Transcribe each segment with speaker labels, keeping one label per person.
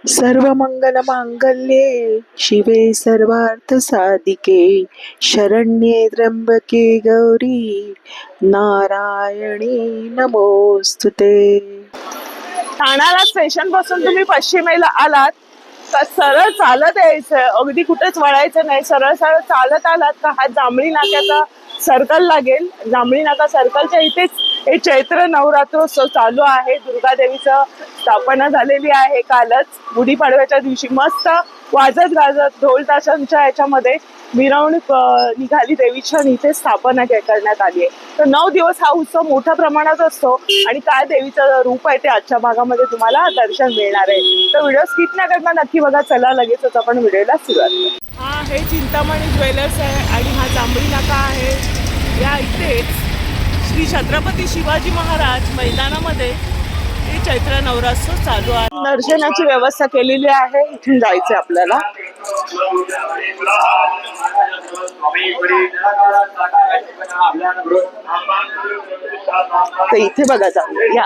Speaker 1: सर्व मंगल मांगल्ये शिवे सर्वार्थ साधिके शरण्ये त्र्यंबके गौरी नारायणी नमोस्तुते। ठाण्याला स्टेशन पासून तुम्ही पश्चिमेला आलात तर सरळ चालत यायचं, अगदी कुठेच वळायचं नाही। सरळ सरळ चालत आलात का हा जांभळी नाक्याचा सर्कल लागेल। जांभळी नाका सर्कलच्या इथेच हे चैत्र नवरात्रोत्सव चालू आहे। दुर्गा देवीचं स्थापना झालेली आहे कालच, गुढीपाडव्याच्या दिवशी मस्त वाजत गाजत ढोल ताशांच्या याच्यामध्ये मिरवणूक निघाली देवीच्या, इथे स्थापना करण्यात आली आहे। तर 9 दिवस हा उत्सव मोठ्या प्रमाणात असतो आणि काय देवीचं रूप आहे ते आजच्या भागामध्ये तुम्हाला दर्शन मिळणार आहे। तर व्हिडिओ स्किप न करता नक्की बघा। चला लगेचच आपण व्हिडिओला सुरुवात करू। हा हे चिंतामणी ज्वेलर्स आहे आणि हा जांभळी नाका आहे। या इथेच श्री छत्रपती शिवाजी महाराज मैदानामध्ये हे चैत्र नवरात्रोत्सव चालू आहे। दर्शनाची व्यवस्था केलेली आहे, इथून जायचं आपल्याला। तर इथे बघा जाऊ या।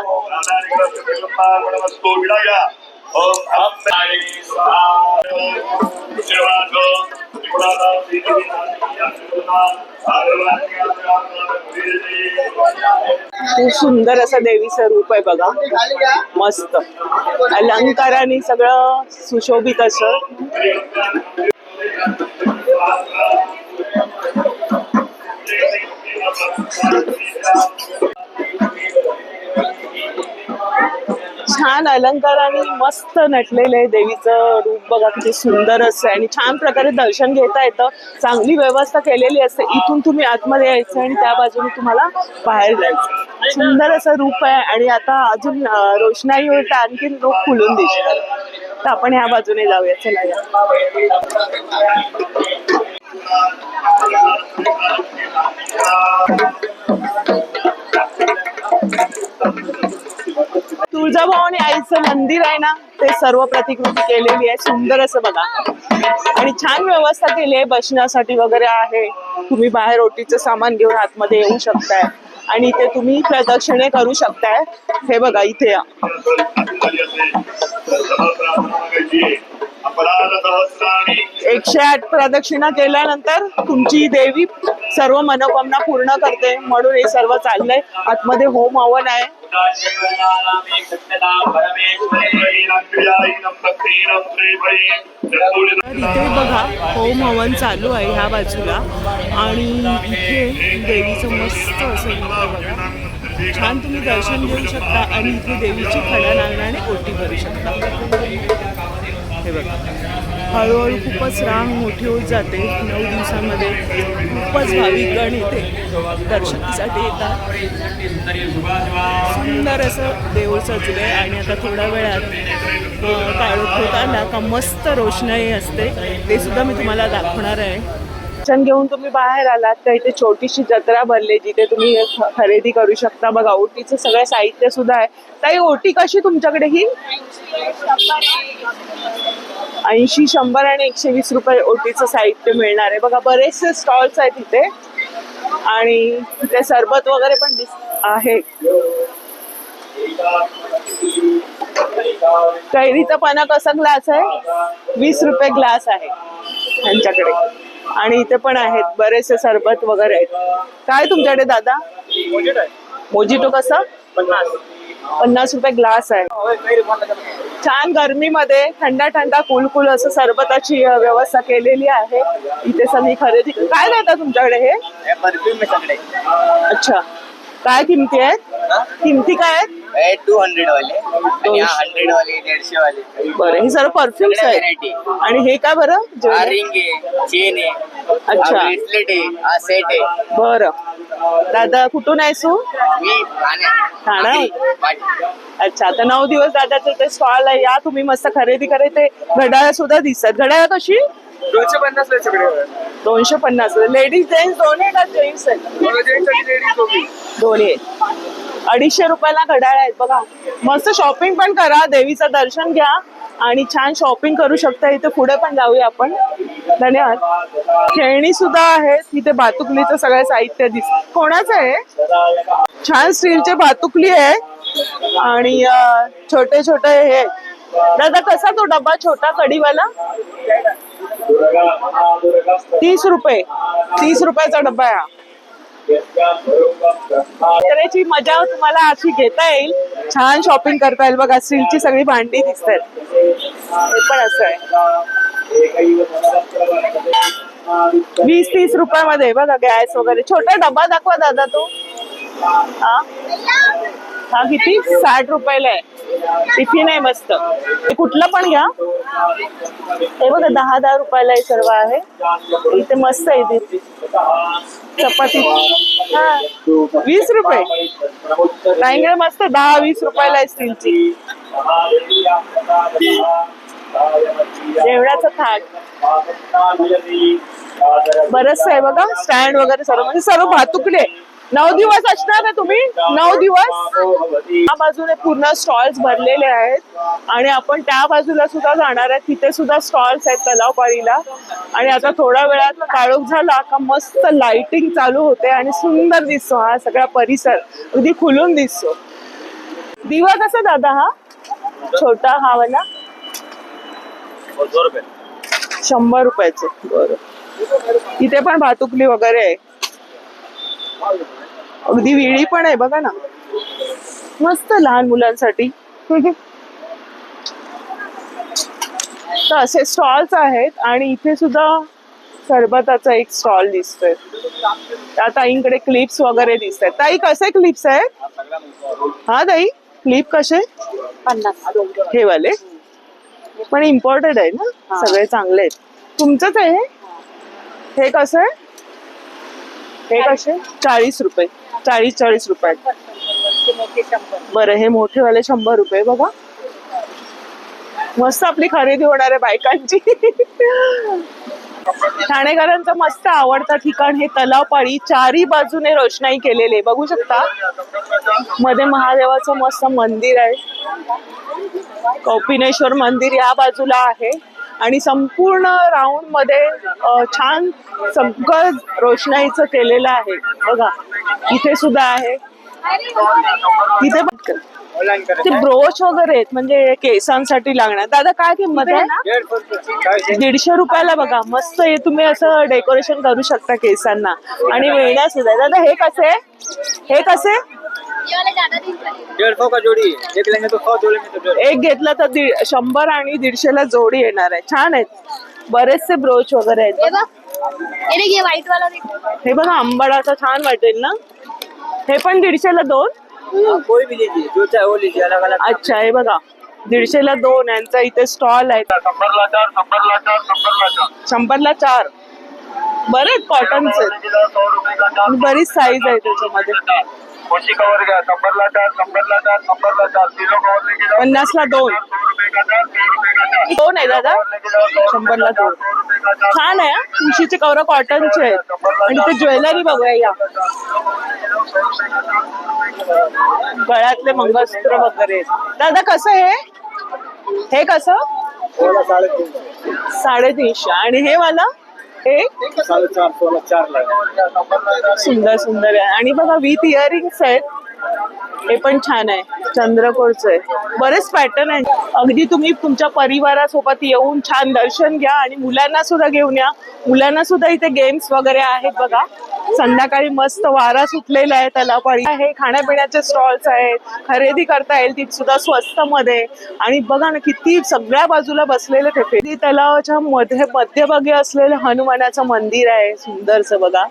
Speaker 1: खूप सुंदर असं देवीचं रूप आहे बघा, मस्त अलंकाराने सगळं सुशोभित असं। छान अलंकाराने मस्त नटलेलं आहे देवीचं रूप बघा, किती सुंदर असं आणि छान प्रकारे दर्शन घेता येतं। चांगली व्यवस्था केलेली असते। इथून तुम्ही आतमध्ये यायचं आणि त्या बाजूने तुम्हाला बाहेर जायचं। सुंदर असं रूप आहे आणि आता अजून रोषणाई होईल तर आणखीन रूप खुलून दिसतं। तर आपण ह्या बाजूने जाऊया, चला या। तुळजाभवानी आईचं मंदिर आहे ना, ते सर्व प्रतिकृती केलेली आहे, सुंदर असं बघा आणि छान व्यवस्था केली आहे। बसण्यासाठी वगैरे आहे, तुम्ही बाहेर ओटीचं सामान घेऊन आतमध्ये येऊ शकताय आणि इथे तुम्ही प्रदक्षिणे करू शकताय। हे बघा इथे या। 108 प्रदक्षिणा केल्यानंतर तुमची देवी सर्व मनोकामना पूर्ण करते, म्हणून हे सर्व चाललंय। आतमध्ये होम हवन आहे। इथे बघा होम हवन चालू आहे ह्या बाजूला आणि इथे देवीचं मस्त असं बघा, छान तुम्ही दर्शन घेऊ शकता आणि इथे देवीची खड्या नारळाने ओटी भरू शकता। हे बघा हळूहळू खूपच रांग मोठी होत जाते। 9 दिवसांमध्ये खूपच भाविकगण इथे दर्शनासाठी येतात। सुंदर असं देऊळ सजलंय आणि आता थोड्या वेळात काळोख होत आला का मस्त रोषणाई असते, ते सुद्धा मी तुम्हाला दाखवणार आहे। दर्शन घेऊन तुम्ही बाहेर आलात तर इथे छोटीशी जत्रा भरली, जिथे तुम्ही खरेदी करू शकता। बघा ओटीचं सगळं साहित्य सुद्धा आहे। ताई ओटी कशी तुमच्याकडे? ही 80, 100 आणि 120 रुपये ओटीचं साहित्य मिळणार आहे। बघा बरेचसे स्टॉल्स आहेत इथे आणि इथे सरबत वगैरे पण आहे। कैरीचा पाना कसा ग्लास आहे? 20 रुपये ग्लास आहे त्यांच्याकडे आणि इथे पण आहेत बरेचसे सरबत वगैरे आहेत। काय तुमच्याकडे दादा? मोजिटो कसा? 50 रुपये ग्लास आहे। छान गरमीमध्ये थंडा थंडा कुल असं सरबताची व्यवस्था केलेली आहे। इथे सगळी खरेदी। काय देता तुमच्याकडे? हे परफ्यूम सगळे। अच्छा, काय किमती आहेत? किमती काय आहेत?
Speaker 2: 200 वाले, 100 वाले, 150 वाले।
Speaker 1: बरं, हे सर्व परफ्यूम्स आहेत। आणि हे काय बरं?
Speaker 2: रिंग आहे, चेन आहे,
Speaker 1: अच्छा
Speaker 2: ब्रेसलेट आहे, हा सेट आहे।
Speaker 1: बरं दादा कुठून आहेस तू?
Speaker 2: मी
Speaker 1: ठाणा। अच्छा, आता 9 दिवस दादाचं ते स्टॉल आहे, या तुम्ही मस्त खरेदी करायचे। घड्याळ सुद्धा दिसतात। घड्याळ कशी?
Speaker 2: 250 सगळे।
Speaker 1: 250। लेडीज जेंट्स दोन्ही का? जेंट्स आहेत दोन्ही। 250 रुपयाला घड्याळ आहेत बघा। मस्त शॉपिंग पण करा, देवीचं दर्शन घ्या आणि छान शॉपिंग करू शकता। इथे पुढे पण जाऊया आपण। धन्यवाद। खेळणी सुद्धा आहेत तिथे, भातुकलीचं सगळं साहित्य दिसत। कोणाचं आहे? छान स्टीलचे भातुकली आहे आणि छोटे छोटे हे
Speaker 3: दादा कसा तो डब्बा छोटा कढीवाला? 30 रुपये. 30 रुपयाचा डब्बा आहे हा. यात्रेची मजा तुम्हाला अशी घेता येईल. छान शॉपिंग करता येईल बघा. स्टीलची सगळी भांडी दिसत आहेत. हे पण असं आहे 20-30 रुपयामध्ये बघा. गॅस वगैरे छोटा डबा दाखवा दादा तो. हा किती? 60 रुपयाला आहे. टिफिन आहे मस्त. हे कुठलं पण घ्या. हे बघा 10-10 रुपयाला हे सर्व आहे. इथे मस्त आहे. इथे चपाती 20 रुपये. टाइंगरे मस्त 10-20 रुपयाला आहे स्टीलची. जेवणाचं थाट बरंच आहे बघा. स्टँड वगैरे सर्व म्हणजे सर्व भातुकले. 9 दिवस असणार आहे तुम्ही. 9 दिवस या बाजूने पूर्ण स्टॉल्स भरलेले आहेत आणि आपण त्या बाजूला सुद्धा जाणार आहे. तिथे सुद्धा स्टॉल्स आहेत तलावपाळीला. आणि आता थोड्या वेळात काळोख झाला का मस्त लाइटिंग चालू होते आणि सुंदर दिसतो हा सगळा परिसर. अगदी खुलून दिसतो. दिवा कसा दादा हा छोटा हा वाला? 100 रुपयाचे. बरं. इथे पण भातुकली वगैरे आहे. अगदी विळी पण आहे बघा ना. मस्त लहान मुलांसाठी. तर असे स्टॉल्स आहेत आणि इथे सुद्धा सरबताचा एक स्टॉल दिसतोय. त्या ताईंकडे क्लिप्स वगैरे दिसत आहेत. ताई कसे क्लिप्स आहेत? हा ताई क्लिप कसे?
Speaker 1: 50.
Speaker 3: हे वाले पण इम्पॉर्टंट आहे ना. सगळे चांगले आहेत. तुमचंच आहे हे? हे कसं आहे? हे कसे? 40 रुपये. 40 रुपये. बरं हे मोठे वाले 100 रुपये बघा. मस्त आपली खरेदी होणार आहे बायकांची. ठाणेकरांचं मस्त आवडतं ठिकाण हे तलावपाळी. चारी बाजूने रोषणाई केलेली बघू शकता. मध्ये महादेवाचं मस्त मंदिर आहे. कौपिनेश्वर मंदिर या बाजूला आहे आणि संपूर्ण राऊंड मध्ये छान सगळं रोषणाईचं केलेलं आहे बघा. इथे सुद्धा आहे. इथे ते ब्रोच वगैरे आहेत म्हणजे केसांसाठी लागणार. दादा काय किंमत आहे? 150 रुपयाला बघा. मस्त हे तुम्ही असं डेकोरेशन करू शकता केसांना. आणि वेण्या सुद्धा. दादा हे कसे? हे कसे?
Speaker 2: 150 का जोड़ी एक लेंगे तो 100 जोड़ेंगे तो
Speaker 3: एक घेतला तर 100 आणि 150 ला जोडी येणार आहे. छान आहेत. बरेचसे ब्रोच वगैरे आहेत. हे बघा आंबाडाचा छान वाटेल ना. हे पण 150 ला 2.
Speaker 2: कोई भी लीजिए जो चाहे वो लीजिए अलग अलग.
Speaker 3: अच्छा हे बघा 150 ला 2 यांचा इथे स्टॉल आहे. 100 ला 4. बरेच कॉटनचे. बरीच साईज आहे त्याच्यामध्ये. 50 ला 2. 2 आहे दादा. 100 ला 2. छान आहे. उशीचे कवर कॉटनचे आहेत. आणि ते ज्वेलरी बघूया या. गळ्यातले मंगळसूत्र वगैरे. दादा कसं आहे? हे कसं? 350. आणि हे वाला हे
Speaker 2: 4.5
Speaker 3: सुंदर सुंदर आहे. आणि बघा विथ इयरिंग्स आहेत. हे पण छान आहे. चंद्रकोरचं आहे. बरेच पॅटर्न आहे. अगदी तुम्ही तुमच्या परिवारासोबत येऊन छान दर्शन घ्या आणि मुलांना सुद्धा घेऊन या. मुलांना सुद्धा इथे गेम्स वगैरे आहेत बघा. संध्याकाळी मस्त वारा सुटलेला आहे. तलावपाळी आहे. खाण्यापिण्याचे स्टॉल्स आहेत. खरेदी करता येईल ती सुद्धा स्वस्त मध्ये. आणि बघा ना किती सगळ्या बाजूला बसलेले ते तलावाच्या मध्ये मध्यभागी असलेलं हनुमानाचं मंदिर आहे. सुंदरचं बघा.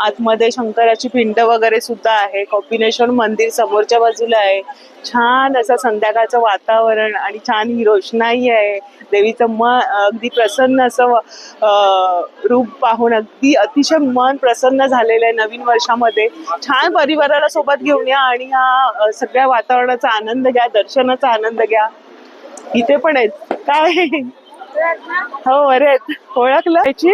Speaker 3: आतमध्ये शंकराची पिंड वगैरे सुद्धा आहे. कौपिनेश्वर मंदिर समोरच्या बाजूला आहे. छान असं संध्याकाळचं वातावरण आणि छान ही रोषणाई आहे. देवीचं अगदी प्रसन्न असं रूप पाहून अगदी अतिशय मन प्रसन्न झालेलं आहे. नवीन वर्षामध्ये छान परिवाराला सोबत घेऊन या आणि ह्या सगळ्या वातावरणाचा आनंद घ्या. दर्शनाचा आनंद घ्या. इथे पण आहेत काय? हो अरे आहेत. ओळखलं त्याची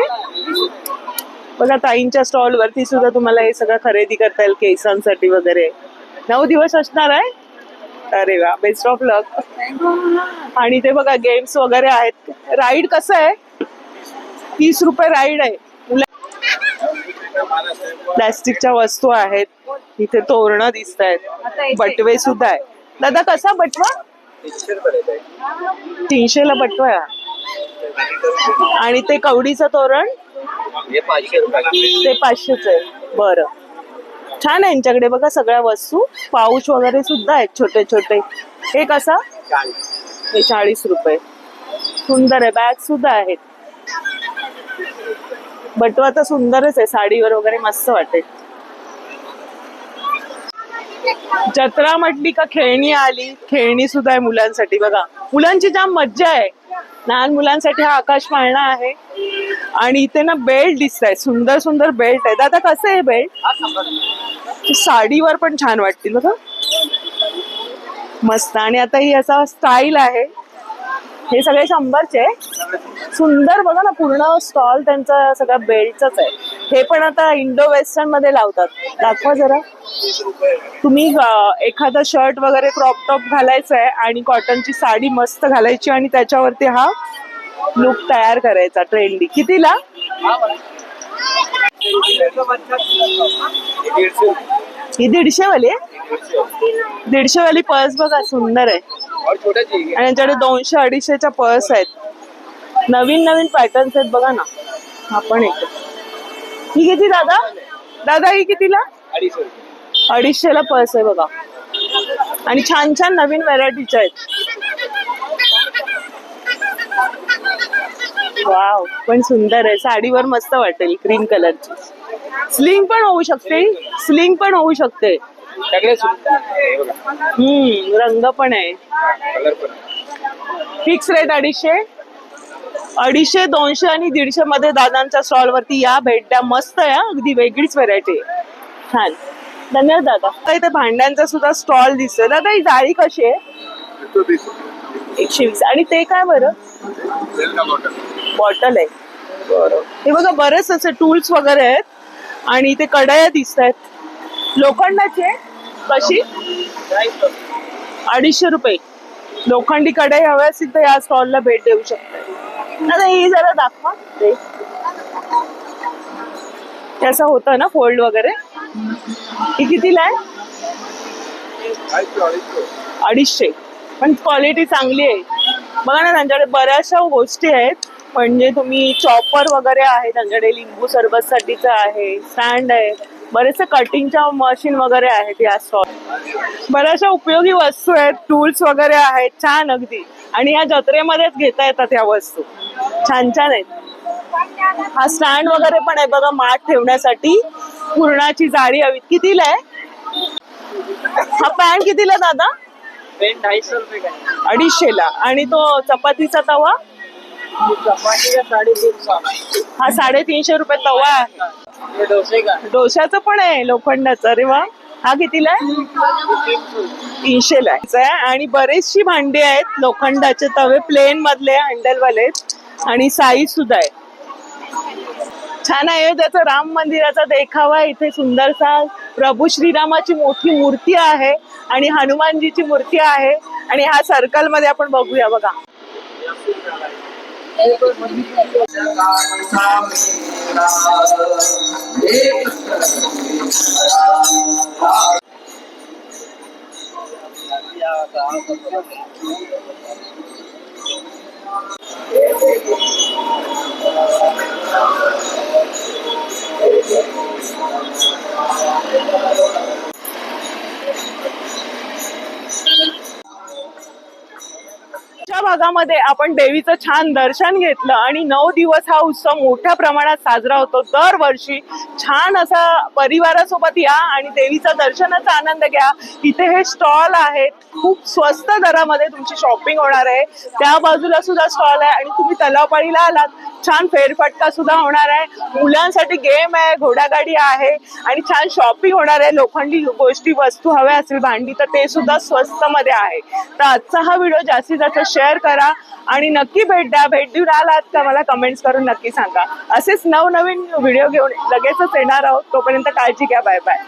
Speaker 3: बघा. ताईंच्या स्टॉल वरती सुद्धा तुम्हाला हे सगळं खरेदी करता येईल केसांसाठी वगैरे. 9 दिवस असणार आहे. अरे वा बेस्ट ऑफ लक. आणि ते बघा गेम्स वगैरे आहेत. राईड कसं आहे? 30 रुपये राईड आहे. प्लॅस्टिकच्या वस्तू आहेत. इथे तोरणं दिसत आहेत. बटवे सुद्धा आहे. दादा कसा बटवा? 300 ला बटवा आहे. आणि ते कवडीचं तोरण
Speaker 2: हे 500 रुपये.
Speaker 3: ते 500च आहे. बरं, छान आहे यांच्याकडे बघा सगळ्या वस्तू. पाऊच वगैरे सुद्धा आहेत छोटे छोटे. हे कसं?
Speaker 2: 40.
Speaker 3: हे 40 रुपये. सुंदर आहे. बॅग सुद्धा आहेत. बटवा तर सुंदरच आहे, साडीवर वगैरे मस्त वाटेल. जत्रा म्हटली का खेळणी आली. खेळणी सुद्धा आहे मुलांसाठी बघा. मुलांची जाम मज्जा आहे. लहान मुलांसाठी हा आकाश पाळणा आहे. आणि इथे ना बेल्ट दिसत आहे, सुंदर सुंदर बेल्ट आहेत. आता कसं आहे बेल्ट? साडीवर पण छान वाटतील बघा, मस्त. आणि आता ही असा स्टाईल आहे. हे सगळे 100चे आहे. सुंदर बघा ना, पूर्ण स्टॉल त्यांचा सगळा बेल्टचाच आहे. हे पण आता इंडो वेस्टर्न मध्ये लावतात. दाखवा जरा. तुम्ही एखादा शर्ट वगैरे क्रॉप टॉप घालायचा आहे आणि कॉटनची साडी मस्त घालायची आणि त्याच्यावरती हा लुक तयार करायचा ट्रेंडी. कितीला? ही 150 वाली आहे. 150 वाली पर्स बघा, सुंदर आहे. आणि यांच्याकडे 200-250च्या पर्स आहेत. नवीन नवीन पॅटर्न्स आहेत बघा ना. आपण एक ही किती दादा? दादा ही कितीला? 250ला पर्स आहे बघा. आणि छान छान नवीन व्हरायटीच्या आहेत. वाव, पण सुंदर आहे. साडीवर मस्त वाटेल. ग्रीन कलरची स्लिंग पण होऊ शकते. स्लिंग पण होऊ शकते. रंग पण आहे. फिक्स रेट 250, 200 आणि 150 मध्ये दादांच्या स्टॉल वरती या, भेट मस्त आहे. अगदी वेगळीच व्हरायटी आहे. छान, धन्यवाद दादा. इथे भांड्यांचा सुद्धा स्टॉल दिसतोय. दादा ही जाळी कशी आहे? 120. आणि ते काय बरं? बॉटल आहे. बरं, हे बघा बरेच असे टूल्स वगैरे आहेत. आणि इथे कढया दिसत आहेत लोखंडाचे. कशी? 250 रुपये. लोखंडी कढई हव्या असतील तर या स्टॉलला भेट देऊ शकता. आता ही जरा दाखवा. असं होतं ना फोल्ड वगैरे. ही कितीला आहे? 250. पण क्वालिटी चांगली आहे बघा ना. त्यांच्याकडे बऱ्याचशा गोष्टी आहेत. म्हणजे तुम्ही चॉपर वगैरे आहे त्यांच्याकडे. लिंबू सरबत साठीचं आहे. स्टँड आहे. बरेचसे कटिंगच्या मशीन वगैरे आहेत या स्टॉल. बऱ्याचशा उपयोगी वस्तू आहेत. टूल्स वगैरे आहेत. छान अगदी. आणि या जत्रेमध्येच घेता येतात या वस्तू. छान छान आहेत. हा स्टँड वगैरे पण आहे बघा, माठ ठेवण्यासाठी. पूर्णाची जाळी हवी. कितीला आहे हा पॅन? कितीला दादा?
Speaker 2: 250 रुपये का?
Speaker 3: 250ला. आणि तो चपातीचा तवा?
Speaker 2: चपातीचा 350.
Speaker 3: हा 350 रुपये तवा आहे.
Speaker 2: डोसे का?
Speaker 3: डोशाचं पण आहे लोखंडाचं. अरे वा. हा कितीला आहे? 300ला आहे. आणि बरेचशी भांडी आहेत लोखंडाचे तवे, प्लेन मधले हँडलवाले. आणि साईज सुद्धा आहे. छान आहे. त्याचा राम मंदिराचा देखावा. इथे सुंदरसा प्रभू श्रीरामाची मोठी मूर्ती आहे आणि हनुमानजीची मूर्ती आहे. आणि हा सर्कल मध्ये आपण बघूया बघा. भागामध्ये आपण देवीचं छान दर्शन घेतलं आणि 9 दिवस हा उत्सव मोठ्या प्रमाणात साजरा होतो दरवर्षी. छान असा परिवारासोबत या आणि देवीचा दर्शनाचा आनंद घ्या. इथे हे स्टॉल आहेत. खूप स्वस्त दरामध्ये तुमची शॉपिंग होणार आहे. त्या बाजूला सुद्धा स्टॉल आहे. आणि तुम्ही तलावपाळीला आलात, छान फेरफटका सुद्धा होणार आहे. मुलांसाठी गेम आहे, घोडागाडी आहे आणि छान शॉपिंग होणार आहे. लोखंडी गोष्टी वस्तू हव्या असेल, भांडी, तर ते सुद्धा स्वस्त मध्ये आहे. तर आजचा हा व्हिडिओ जास्तीत जास्त शेअर करा आणि नक्की भेट द्या. भेट देऊन आलात का मला कमेंट्स करून नक्की सांगा. असेच नवनवीन व्हिडिओ घेऊन लगेचच येणार आहोत. तोपर्यंत काळजी घ्या. Bye bye.